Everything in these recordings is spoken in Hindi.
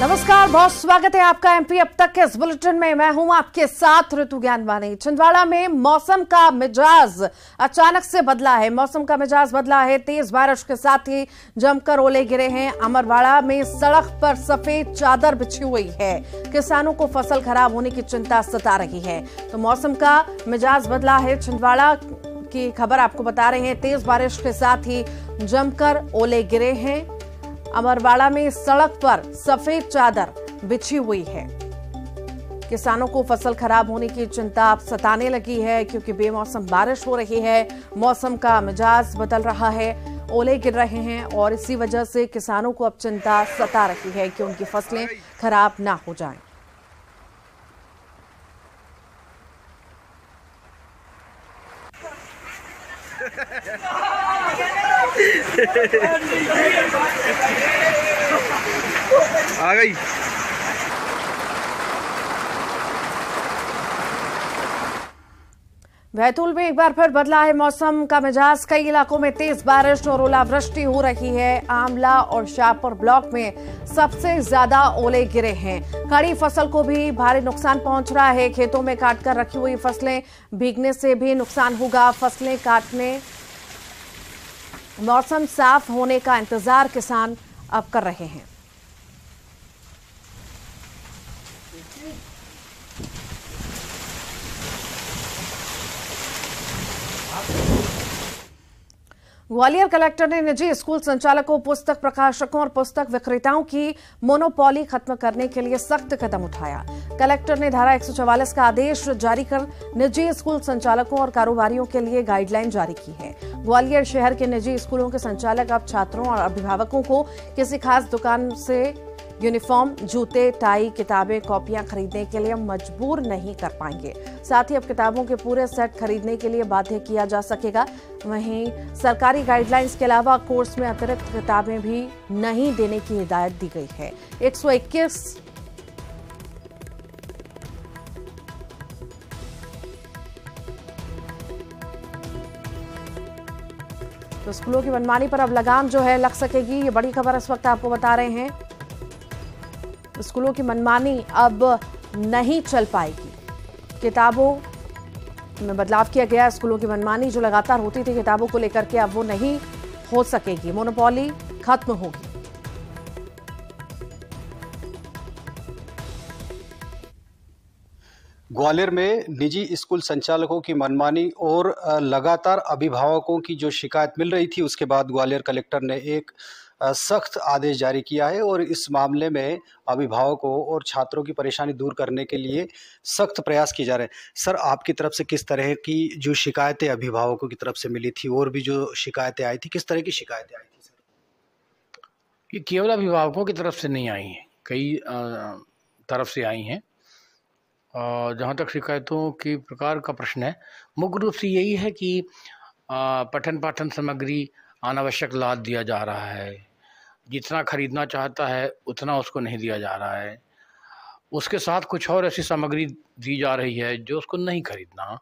नमस्कार, बहुत स्वागत है आपका एमपी अब तक के इस बुलेटिन में। मैं हूं आपके साथ ऋतु ज्ञानवानी। छिंदवाड़ा में मौसम का मिजाज अचानक से बदला है। मौसम का मिजाज बदला है, तेज बारिश के साथ ही जमकर ओले गिरे हैं। अमरवाड़ा में सड़क पर सफेद चादर बिछी हुई है। किसानों को फसल खराब होने की चिंता सता रही है। तो मौसम का मिजाज बदला है। छिंदवाड़ा की खबर आपको बता रहे हैं। तेज बारिश के साथ ही जमकर ओले गिरे हैं। अमरवाड़ा में सड़क पर सफेद चादर बिछी हुई है। किसानों को फसल खराब होने की चिंता अब सताने लगी है, क्योंकि बेमौसम बारिश हो रही है। मौसम का मिजाज बदल रहा है, ओले गिर रहे हैं और इसी वजह से किसानों को अब चिंता सता रही है कि उनकी फसलें खराब ना हो जाएं। आ गई। बैतूल में एक बार फिर बदला है मौसम का मिजाज। कई इलाकों में तेज बारिश और ओलावृष्टि हो रही है। आमला और शाहपुर ब्लॉक में सबसे ज्यादा ओले गिरे हैं। खड़ी फसल को भी भारी नुकसान पहुंच रहा है। खेतों में काटकर रखी हुई फसलें भीगने से भी नुकसान होगा। फसलें काटने मौसम साफ होने का इंतजार किसान अब कर रहे हैं। ग्वालियर कलेक्टर ने निजी स्कूल संचालकों, पुस्तक प्रकाशकों और पुस्तक विक्रेताओं की मोनोपोली खत्म करने के लिए सख्त कदम उठाया। कलेक्टर ने धारा 144 का आदेश जारी कर निजी स्कूल संचालकों और कारोबारियों के लिए गाइडलाइन जारी की है। ग्वालियर शहर के निजी स्कूलों के संचालक अब छात्रों और अभिभावकों को किसी खास दुकान से यूनिफॉर्म, जूते, टाई, किताबें, कॉपियां खरीदने के लिए मजबूर नहीं कर पाएंगे। साथ ही अब किताबों के पूरे सेट खरीदने के लिए बाध्य किया जा सकेगा। वहीं सरकारी गाइडलाइंस के अलावा कोर्स में अतिरिक्त किताबें भी नहीं देने की हिदायत दी गई है। 121 तो स्कूलों की मनमानी पर अब लगाम जो है लग सकेगी। ये बड़ी खबर इस वक्त आपको बता रहे हैं। स्कूलों की मनमानी अब नहीं चल पाएगी। किताबों में बदलाव किया गया। स्कूलों की मनमानी जो लगातार होती थी किताबों को लेकर के, अब वो नहीं हो सकेगी। मोनोपोली खत्म होगी। ग्वालियर में निजी स्कूल संचालकों की मनमानी और लगातार अभिभावकों की जो शिकायत मिल रही थी, उसके बाद ग्वालियर कलेक्टर ने एक सख्त आदेश जारी किया है और इस मामले में अभिभावकों और छात्रों की परेशानी दूर करने के लिए सख्त प्रयास किए जा रहे हैं। सर, आपकी तरफ से किस तरह की जो शिकायतें अभिभावकों की तरफ से मिली थी और भी जो शिकायतें आई थी, किस तरह की शिकायतें आई थी सर? ये केवल अभिभावकों की तरफ से नहीं आई हैं, कई तरफ से आई हैं। जहाँ तक शिकायतों के प्रकार का प्रश्न है, मुख्य रूप से यही है कि पठन पाठन सामग्री अनावश्यक लाद दिया जा रहा है। जितना खरीदना चाहता है उतना उसको नहीं दिया जा रहा है। उसके साथ कुछ और ऐसी सामग्री दी जा रही है जो उसको नहीं खरीदना।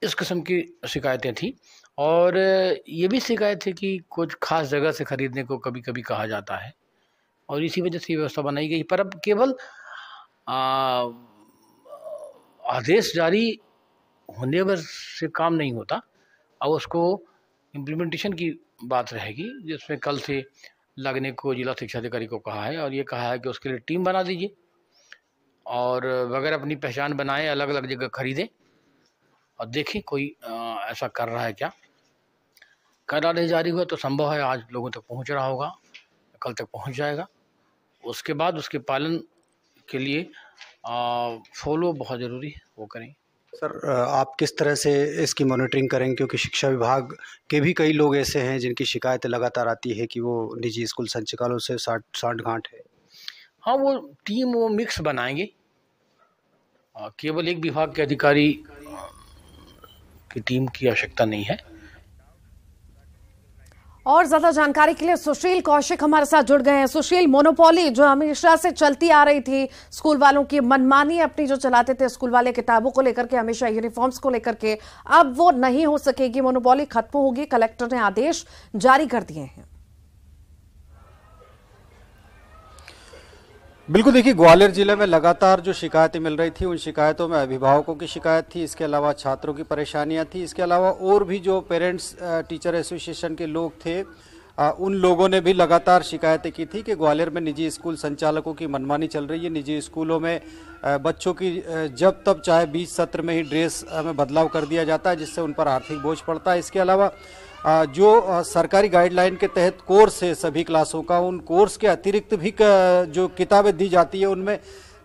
इस किस्म की शिकायतें थी। और ये भी शिकायत है कि कुछ खास जगह से खरीदने को कभी कभी कहा जाता है और इसी वजह से व्यवस्था बनाई गई। पर अब केवल आदेश जारी होने पर से काम नहीं होता। अब उसको इम्प्लीमेंटेशन की बात रहेगी, जिसमें कल से लगने को जिला शिक्षा अधिकारी को कहा है और ये कहा है कि उसके लिए टीम बना दीजिए और बगैर अपनी पहचान बनाए अलग अलग जगह खरीदें और देखें कोई ऐसा कर रहा है क्या। कल आदेश जारी हुआ तो संभव है आज लोगों तक पहुंच रहा होगा, कल तक पहुंच जाएगा। उसके बाद उसके पालन के लिए फॉलो बहुत ज़रूरी है, वो करें। सर, आप किस तरह से इसकी मॉनिटरिंग करेंगे, क्योंकि शिक्षा विभाग के भी कई लोग ऐसे हैं जिनकी शिकायतें लगातार आती है कि वो निजी स्कूल संचालकों से साठ-गांठ है। हाँ, वो टीम वो मिक्स बनाएंगे। केवल एक विभाग के अधिकारी की टीम की आवश्यकता नहीं है। और ज्यादा जानकारी के लिए सुशील कौशिक हमारे साथ जुड़ गए हैं। सुशील, मोनोपोली जो हमेशा से चलती आ रही थी, स्कूल वालों की मनमानी अपनी जो चलाते थे स्कूल वाले किताबों को लेकर के, हमेशा यूनिफॉर्म्स को लेकर के, अब वो नहीं हो सकेगी, मोनोपोली खत्म होगी। कलेक्टर ने आदेश जारी कर दिए हैं। बिल्कुल, देखिए ग्वालियर जिले में लगातार जो शिकायतें मिल रही थी, उन शिकायतों में अभिभावकों की शिकायत थी, इसके अलावा छात्रों की परेशानियां थी, इसके अलावा और भी जो पेरेंट्स टीचर एसोसिएशन के लोग थे, उन लोगों ने भी लगातार शिकायतें की थी कि ग्वालियर में निजी स्कूल संचालकों की मनमानी चल रही है। निजी स्कूलों में बच्चों की जब तब चाहे 20 सत्र में ही ड्रेस में बदलाव कर दिया जाता है, जिससे उन पर आर्थिक बोझ पड़ता है। इसके अलावा जो सरकारी गाइडलाइन के तहत कोर्स है सभी क्लासों का, उन कोर्स के अतिरिक्त भी जो किताबें दी जाती है, उनमें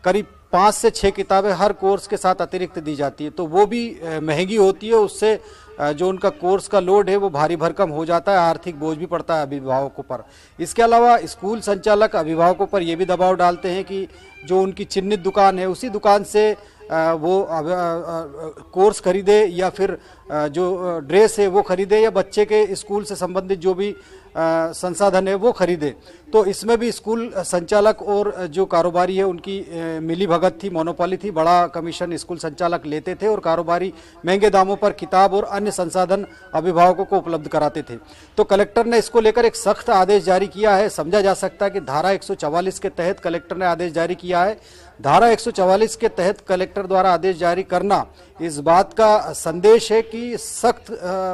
करीब 5 से 6 किताबें हर कोर्स के साथ अतिरिक्त दी जाती है, तो वो भी महंगी होती है। उससे जो उनका कोर्स का लोड है वो भारी भरकम हो जाता है, आर्थिक बोझ भी पड़ता है अभिभावकों पर। इसके अलावा स्कूल संचालक अभिभावकों पर ये भी दबाव डालते हैं कि जो उनकी चिन्हित दुकान है, उसी दुकान से वो कोर्स खरीदे या फिर जो ड्रेस है वो खरीदे, या बच्चे के स्कूल से संबंधित जो भी संसाधन है वो खरीदे। तो इसमें भी स्कूल संचालक और जो कारोबारी है उनकी मिली भगत थी, मोनोपोली थी। बड़ा कमीशन स्कूल संचालक लेते थे और कारोबारी महंगे दामों पर किताब और अन्य संसाधन अभिभावकों को उपलब्ध कराते थे। तो कलेक्टर ने इसको लेकर एक सख्त आदेश जारी किया है। समझा जा सकता है कि धारा 144 के तहत कलेक्टर ने आदेश जारी किया है। धारा 144 के तहत कलेक्टर द्वारा आदेश जारी करना इस बात का संदेश है कि सख्त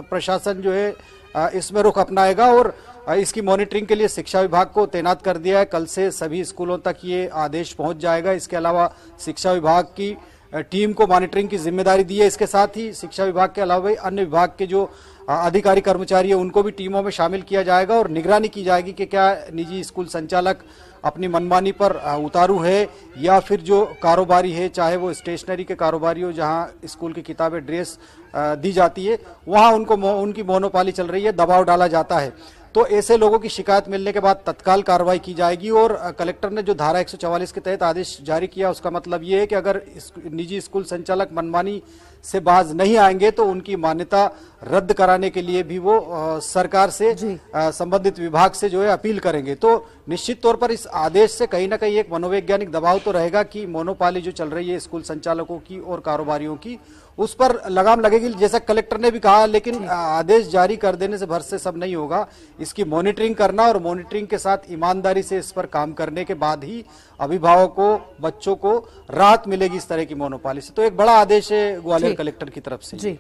प्रशासन जो है इसमें रुख अपनाएगा और इसकी मॉनिटरिंग के लिए शिक्षा विभाग को तैनात कर दिया है। कल से सभी स्कूलों तक ये आदेश पहुंच जाएगा। इसके अलावा शिक्षा विभाग की टीम को मॉनिटरिंग की जिम्मेदारी दी है। इसके साथ ही शिक्षा विभाग के अलावा अन्य विभाग के जो अधिकारी कर्मचारी है उनको भी टीमों में शामिल किया जाएगा और निगरानी की जाएगी कि क्या निजी स्कूल संचालक अपनी मनमानी पर उतारू है या फिर जो कारोबारी है, चाहे वो स्टेशनरी के कारोबारी हो जहां स्कूल की किताबें ड्रेस दी जाती है, वहां उनकी मोनोपोली चल रही है, दबाव डाला जाता है। तो ऐसे लोगों की शिकायत मिलने के बाद तत्काल कार्रवाई की जाएगी। और कलेक्टर ने जो धारा 144 के तहत आदेश जारी किया उसका मतलब ये है कि अगर निजी स्कूल संचालक मनमानी से बाज नहीं आएंगे तो उनकी मान्यता रद्द कराने के लिए भी वो सरकार से संबंधित विभाग से जो है अपील करेंगे। तो निश्चित तौर पर इस आदेश से कहीं ना कहीं एक मनोवैज्ञानिक दबाव तो रहेगा कि मोनोपोली जो चल रही है स्कूल संचालकों की और कारोबारियों की, उस पर लगाम लगेगी, जैसा कलेक्टर ने भी कहा। लेकिन आदेश जारी कर देने से भर से सब नहीं होगा, इसकी मॉनिटरिंग करना और मॉनिटरिंग के साथ ईमानदारी से इस पर काम करने के बाद ही अभिभावकों, बच्चों को राहत मिलेगी इस तरह की मोनोपोली से। तो एक बड़ा आदेश है ग्वालियर कलेक्टर की तरफ से। जी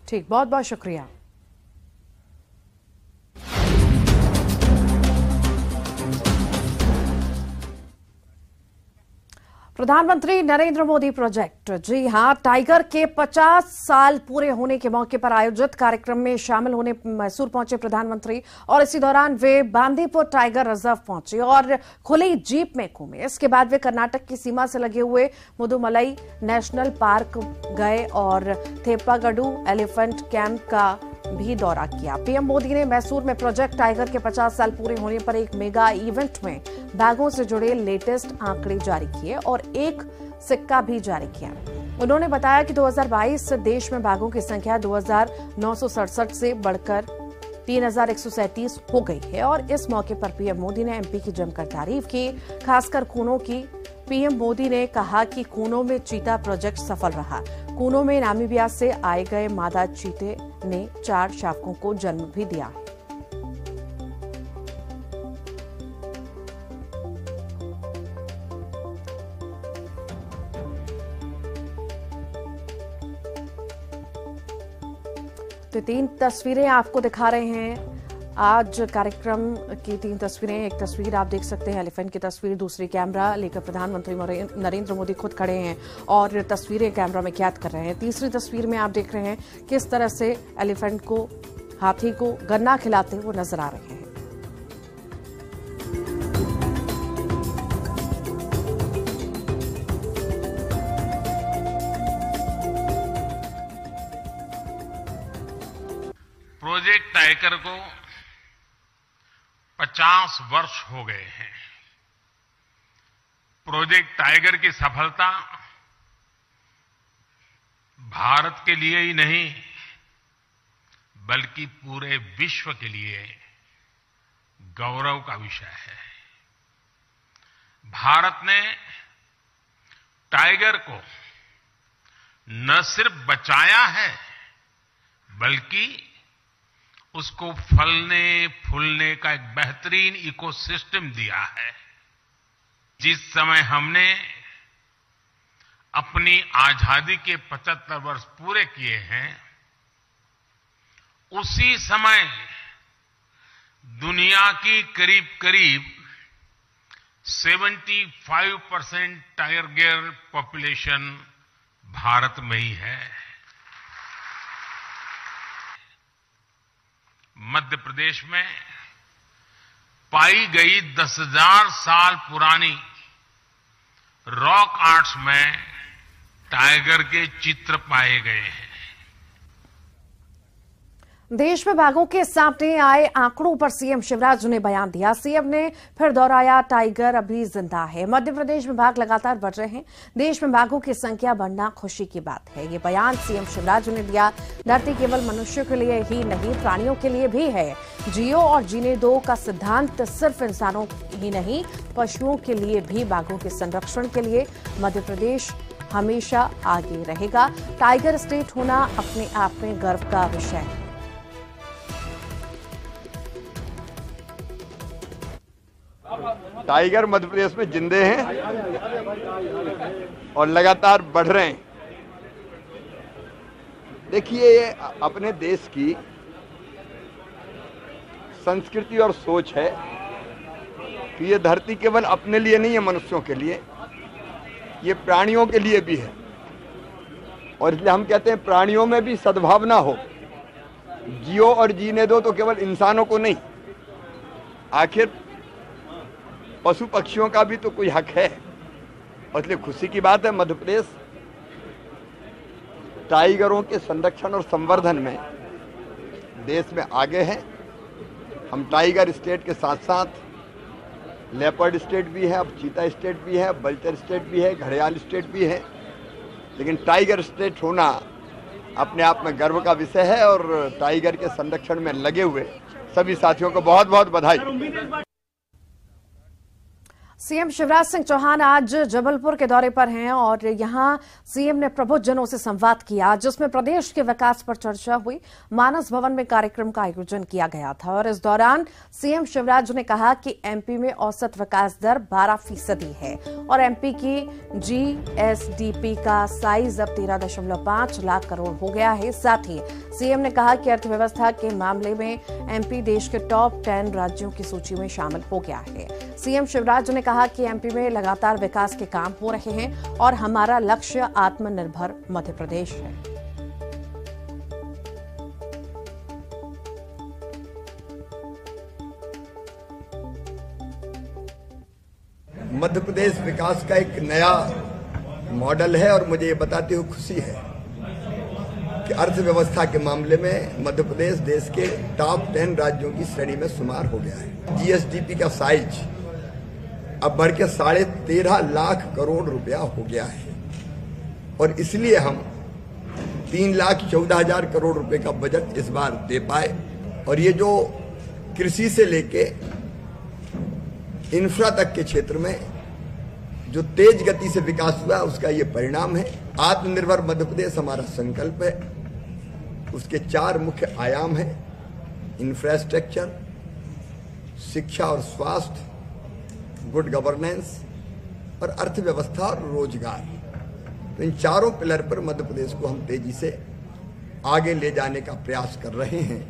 ठीक, बहुत बहुत शुक्रिया। प्रधानमंत्री नरेंद्र मोदी प्रोजेक्ट, जी हां, टाइगर के 50 साल पूरे होने के मौके पर आयोजित कार्यक्रम में शामिल होने मैसूर पहुंचे प्रधानमंत्री और इसी दौरान वे बांदीपुर टाइगर रिजर्व पहुंचे और खुली जीप में घूमे। इसके बाद वे कर्नाटक की सीमा से लगे हुए मुदुमलाई नेशनल पार्क गए और थेप्पागडू एलिफेंट कैंप का भी दौरा किया। पीएम मोदी ने मैसूर में प्रोजेक्ट टाइगर के 50 साल पूरे होने पर एक मेगा इवेंट में बाघों से जुड़े लेटेस्ट आंकड़े जारी किए और एक सिक्का भी जारी किया। उन्होंने बताया कि 2022 से देश में बाघों की संख्या 2967 से बढ़कर 3137 हो गई है और इस मौके पर पीएम मोदी ने एमपी की जमकर तारीफ की, खासकर कूनो की। पीएम मोदी ने कहा कि कूनो में चीता प्रोजेक्ट सफल रहा। कूनो में नामीबिया से आए गए मादा चीते ने 4 शावकों को जन्म भी दिया। तो 3 तस्वीरें आपको दिखा रहे हैं आज कार्यक्रम की 3 तस्वीरें। एक तस्वीर आप देख सकते हैं एलिफेंट की तस्वीर, दूसरी कैमरा लेकर प्रधानमंत्री नरेंद्र मोदी खुद खड़े हैं और तस्वीरें कैमरा में कैद कर रहे हैं। तीसरी तस्वीर में आप देख रहे हैं किस तरह से एलिफेंट को, हाथी को गन्ना खिलाते हुए नजर आ रहे हैं। प्रोजेक्ट टाइगर को 50 वर्ष हो गए हैं। प्रोजेक्ट टाइगर की सफलता भारत के लिए ही नहीं बल्कि पूरे विश्व के लिए गौरव का विषय है। भारत ने टाइगर को न सिर्फ बचाया है बल्कि उसको फलने फूलने का एक बेहतरीन इकोसिस्टम दिया है। जिस समय हमने अपनी आजादी के 75 वर्ष पूरे किए हैं, उसी समय दुनिया की करीब करीब 75% टाइगर पॉपुलेशन भारत में ही है। मध्य प्रदेश में पाई गई 10,000 साल पुरानी रॉक आर्ट्स में टाइगर के चित्र पाए गए हैं। देश में बाघों के सामने आए आंकड़ों पर सीएम शिवराज ने बयान दिया। सीएम ने फिर दोहराया, टाइगर अभी जिंदा है। मध्य प्रदेश में बाघ लगातार बढ़ रहे हैं। देश में बाघों की संख्या बढ़ना खुशी की बात है। ये बयान सीएम शिवराज ने दिया। धरती केवल मनुष्यों के लिए ही नहीं, प्राणियों के लिए भी है। जियो और जीने दो का सिद्धांत सिर्फ इंसानों ही नहीं, पशुओं के लिए भी बाघों के संरक्षण के लिए मध्य प्रदेश हमेशा आगे रहेगा। टाइगर स्टेट होना अपने आप में गर्व का विषय है। टाइगर मध्य प्रदेश में जिंदे हैं और लगातार बढ़ रहे हैं। देखिए, ये अपने देश की संस्कृति और सोच है कि ये धरती केवल अपने लिए नहीं है, मनुष्यों के लिए, ये प्राणियों के लिए भी है। और इसलिए हम कहते हैं प्राणियों में भी सद्भावना हो। जियो और जीने दो तो केवल इंसानों को नहीं, आखिर पशु पक्षियों का भी तो कोई हक है। और इसलिए खुशी की बात है, मध्य प्रदेश टाइगरों के संरक्षण और संवर्धन में देश में आगे है। हम टाइगर स्टेट के साथ साथ लेपर्ड स्टेट भी है, अब चीता स्टेट भी है, बल्चर स्टेट भी है, घड़ियाल स्टेट भी है। लेकिन टाइगर स्टेट होना अपने आप में गर्व का विषय है और टाइगर के संरक्षण में लगे हुए सभी साथियों को बहुत बहुत बधाई। सीएम शिवराज सिंह चौहान आज जबलपुर के दौरे पर हैं और यहां सीएम ने प्रबुद्धजनों से संवाद किया, जिसमें प्रदेश के विकास पर चर्चा हुई। मानस भवन में कार्यक्रम का आयोजन किया गया था और इस दौरान सीएम शिवराज ने कहा कि एमपी में औसत विकास दर 12% है और एमपी की जीएसडीपी का साइज अब 13.5 लाख करोड़ हो गया है। साथ ही सीएम ने कहा कि अर्थव्यवस्था के मामले में एमपी देश के टॉप 10 राज्यों की सूची में शामिल हो गया है। सीएम शिवराज ने कहा कि एमपी में लगातार विकास के काम हो रहे हैं और हमारा लक्ष्य आत्मनिर्भर मध्य प्रदेश है। मध्य प्रदेश विकास का एक नया मॉडल है और मुझे ये बताते हुए खुशी है कि अर्थव्यवस्था के मामले में मध्य प्रदेश देश के टॉप 10 राज्यों की श्रेणी में शुमार हो गया है। जीएसडीपी का साइज अब बढ़ के 13.5 लाख करोड़ रुपया हो गया है और इसलिए हम 3,14,000 करोड़ रुपए का बजट इस बार दे पाए। और ये जो कृषि से लेके इंफ्रा तक के क्षेत्र में जो तेज गति से विकास हुआ उसका ये परिणाम है। आत्मनिर्भर मध्य प्रदेश हमारा संकल्प है। उसके 4 मुख्य आयाम हैं: इंफ्रास्ट्रक्चर, शिक्षा और स्वास्थ्य, गुड गवर्नेंस और अर्थव्यवस्था और रोजगार। तो इन चारों पिलर पर मध्य प्रदेश को हम तेजी से आगे ले जाने का प्रयास कर रहे हैं।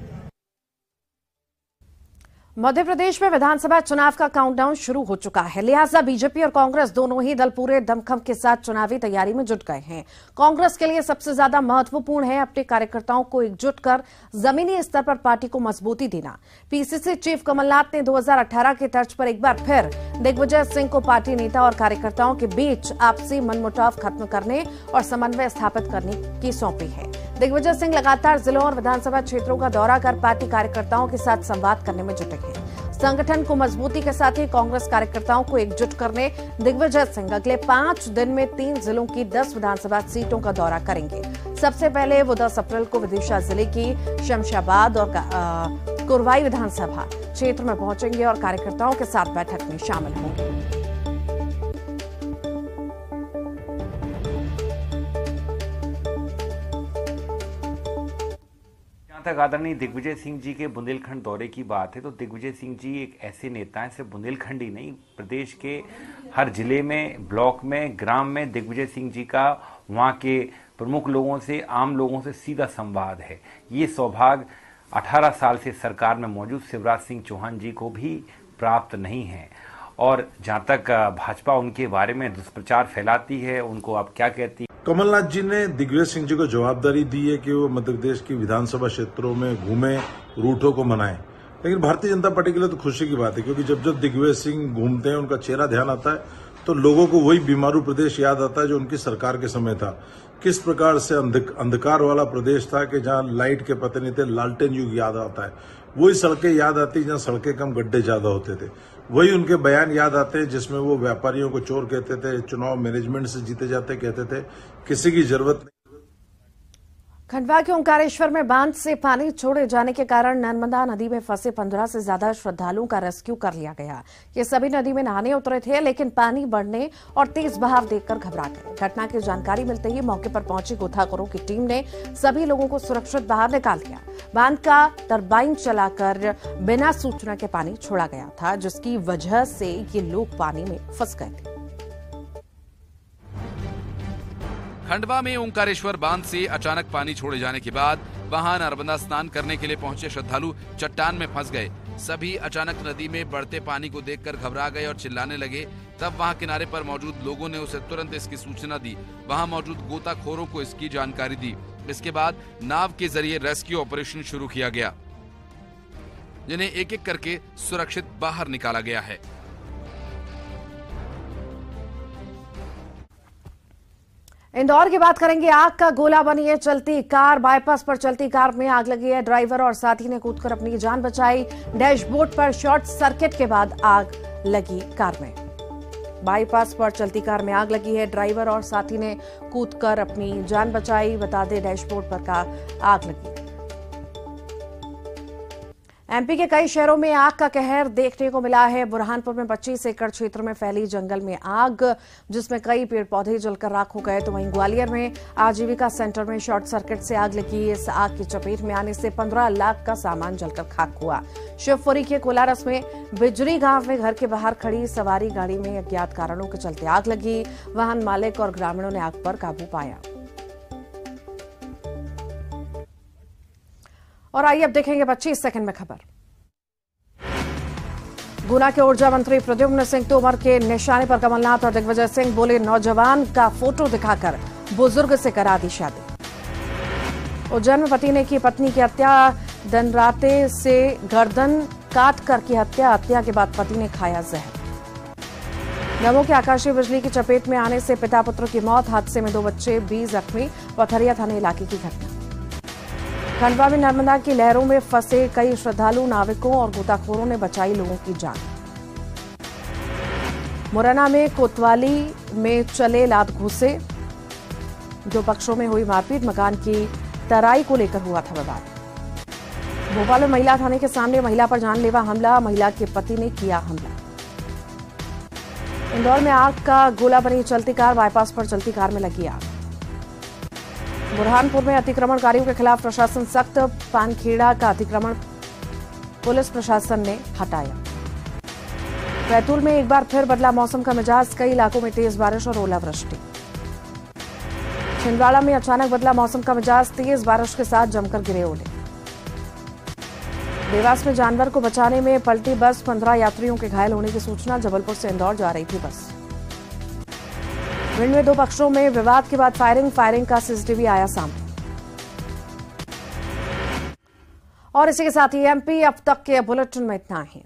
मध्य प्रदेश में विधानसभा चुनाव का काउंटडाउन शुरू हो चुका है, लिहाजा बीजेपी और कांग्रेस दोनों ही दल पूरे दमखम के साथ चुनावी तैयारी में जुट गए हैं। कांग्रेस के लिए सबसे ज्यादा महत्वपूर्ण है अपने कार्यकर्ताओं को एकजुट कर जमीनी स्तर पर पार्टी को मजबूती देना। पीसीसी चीफ कमलनाथ ने 2018 के तर्ज पर एक बार फिर दिग्विजय सिंह को पार्टी नेता और कार्यकर्ताओं के बीच आपसी मनमुटाव खत्म करने और समन्वय स्थापित करने की सौंपी है। दिग्विजय सिंह लगातार जिलों और विधानसभा क्षेत्रों का दौरा कर पार्टी कार्यकर्ताओं के साथ संवाद करने में जुटे हैं। संगठन को मजबूती के साथ ही कांग्रेस कार्यकर्ताओं को एकजुट करने दिग्विजय सिंह अगले 5 दिन में 3 जिलों की 10 विधानसभा सीटों का दौरा करेंगे। सबसे पहले वो 10 अप्रैल को विदिशा जिले की शमशाबाद और कुरवाई विधानसभा क्षेत्र में पहुंचेंगे और कार्यकर्ताओं के साथ बैठक में शामिल होंगे। तक आदरणीय दिग्विजय सिंह जी के बुंदेलखंड दौरे की बात है तो दिग्विजय सिंह जी एक ऐसे नेता हैं, सिर्फ बुंदेलखंड ही नहीं, प्रदेश के हर जिले में, ब्लॉक में, ग्राम में दिग्विजय सिंह जी का वहाँ के प्रमुख लोगों से, आम लोगों से सीधा संवाद है। ये सौभाग्य 18 साल से सरकार में मौजूद शिवराज सिंह चौहान जी को भी प्राप्त नहीं है। और जहाँ तक भाजपा उनके बारे में दुष्प्रचार फैलाती है, उनको आप क्या कहती हैं? कमलनाथ जी ने दिग्विजय सिंह जी को जवाबदारी दी है कि वो मध्य प्रदेश की विधानसभा क्षेत्रों में घूमे, रूटों को मनाएं। लेकिन भारतीय जनता पार्टी के लिए तो खुशी की बात है, क्योंकि जब जब दिग्विजय सिंह घूमते हैं, उनका चेहरा ध्यान आता है तो लोगों को वही बीमारू प्रदेश याद आता है जो उनकी सरकार के समय था। किस प्रकार से अंधकार वाला प्रदेश था कि जहां लाइट के पते नहीं थे, लालटेन युग याद आता है। वही सड़कें याद आती जहां सड़कें कम, गड्ढे ज्यादा होते थे। वही उनके बयान याद आते हैं जिसमें वो व्यापारियों को चोर कहते थे, चुनाव मैनेजमेंट से जीते जाते कहते थे, किसी की जरूरत नहीं। खंडवा के ओंकारेश्वर में बांध से पानी छोड़े जाने के कारण नर्मदा नदी में फंसे 15 से ज्यादा श्रद्धालुओं का रेस्क्यू कर लिया गया। ये सभी नदी में नहाने उतरे थे, लेकिन पानी बढ़ने और तेज बहाव देखकर घबरा गए। घटना की जानकारी मिलते ही मौके पर पहुंची गोताखोरों की टीम ने सभी लोगों को सुरक्षित बाहर निकाल दिया। बांध का टरबाइन चलाकर बिना सूचना के पानी छोड़ा गया था, जिसकी वजह से ये लोग पानी में फंस गए थे। खंडवा में ओंकारेश्वर बांध से अचानक पानी छोड़े जाने के बाद वहां नर्मदा स्नान करने के लिए पहुंचे श्रद्धालु चट्टान में फंस गए। सभी अचानक नदी में बढ़ते पानी को देखकर घबरा गए और चिल्लाने लगे। तब वहां किनारे पर मौजूद लोगों ने उसे तुरंत इसकी सूचना दी। वहां मौजूद गोताखोरों को इसकी जानकारी दी। इसके बाद नाव के जरिए रेस्क्यू ऑपरेशन शुरू किया गया, जिन्हें एक एक करके सुरक्षित बाहर निकाला गया है। इंदौर की बात करेंगे। आग का गोला बनी है चलती कार। बाईपास पर चलती कार में आग लगी है। ड्राइवर और साथी ने कूदकर अपनी जान बचाई। डैशबोर्ड पर शॉर्ट सर्किट के बाद आग लगी कार में। बाईपास पर चलती कार में आग लगी है। ड्राइवर और साथी ने कूदकर अपनी जान बचाई। बता दें, डैशबोर्ड पर आग लगी। एमपी के कई शहरों में आग का कहर देखने को मिला है। बुरहानपुर में 25 एकड़ क्षेत्र में फैली जंगल में आग, जिसमें कई पेड़ पौधे जलकर राख हो गए। तो वहीं ग्वालियर में आजीविका सेंटर में शॉर्ट सर्किट से आग लगी। इस आग की चपेट में आने से 15 लाख का सामान जलकर खाक हुआ। शिवपुरी के कोलारस में बिजरी गांव में घर के बाहर खड़ी सवारी गाड़ी में अज्ञात कारणों के चलते आग लगी। वाहन मालिक और ग्रामीणों ने आग पर काबू पाया। और आइए अब देखेंगे 25 सेकंड में खबर। गुना के ऊर्जा मंत्री प्रद्युम्न सिंह तोमर के निशाने पर कमलनाथ और दिग्विजय सिंह बोले, नौजवान का फोटो दिखाकर बुजुर्ग से करा दी शादी। उज्जैन में पति ने की पत्नी की हत्या। दनराते से गर्दन काट कर की हत्या के बाद पति ने खाया जहर। दमोह के आकाशीय बिजली की चपेट में आने से पिता पुत्र की मौत। हादसे में 2 बच्चे 20 जख्मी। पथरिया थाने इलाके की घटना। खंडवा में नर्मदा की लहरों में फंसे कई श्रद्धालु, नाविकों और गोताखोरों ने बचाई लोगों की जान। मुरैना में कोतवाली में चले लात घुसे। 2 पक्षों में हुई मारपीट। मकान की तराई को लेकर हुआ था विवाद। भोपाल में महिला थाने के सामने महिला पर जानलेवा हमला। महिला के पति ने किया हमला। इंदौर में आग का गोला बनी चलती कार। बाईपास पर चलती कार में लगी आग। बुरहानपुर में अतिक्रमणकारियों के खिलाफ प्रशासन सख्त। पानखेड़ा का अतिक्रमण पुलिस प्रशासन ने हटाया। बैतूल में एक बार फिर बदला मौसम का मिजाज। कई इलाकों में तेज बारिश और ओलावृष्टि। छिंदवाड़ा में अचानक बदला मौसम का मिजाज। तेज बारिश के साथ जमकर गिरे ओले। देवास में जानवर को बचाने में पलटी बस। 15 यात्रियों के घायल होने की सूचना। जबलपुर से इंदौर जा रही थी बस। भिंड में 2 पक्षों में विवाद के बाद फायरिंग का सीसीटीवी आया सामने। और इसी के साथ ही एमपी अब तक के बुलेटिन में इतना ही।